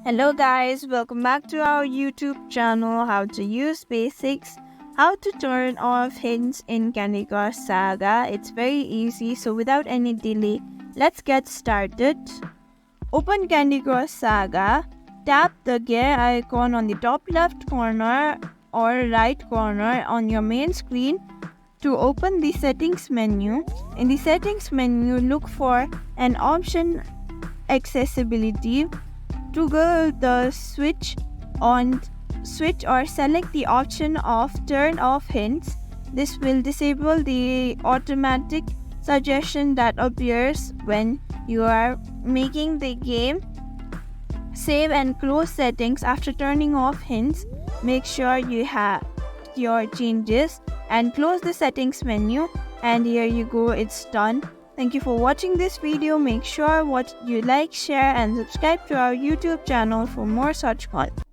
Hello guys, welcome back to our YouTube channel. How to use basics, how to turn off hints in Candy Crush Saga. It's very easy, so without any delay, let's get started. Open Candy Crush Saga, tap the gear icon on the top left corner or right corner on your main screen to open the settings menu. In the settings menu, look for an option accessibility. Toggle the switch or select the option of turn off hints. This will disable the automatic suggestion that appears when you are making the game. Save and close settings after turning off hints. Make sure you have your changes and close the settings menu, and here you go, it's done. Thank you for watching this video. Make sure you like, share and subscribe to our YouTube channel for more such content.